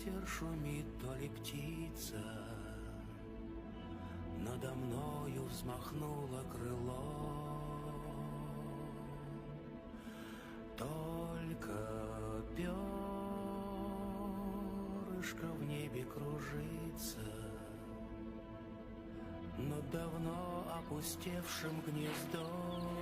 ветер шумит, то ли птица надо мною взмахнуло крыло. Только перышко в небе кружится над давно опустевшим гнездом.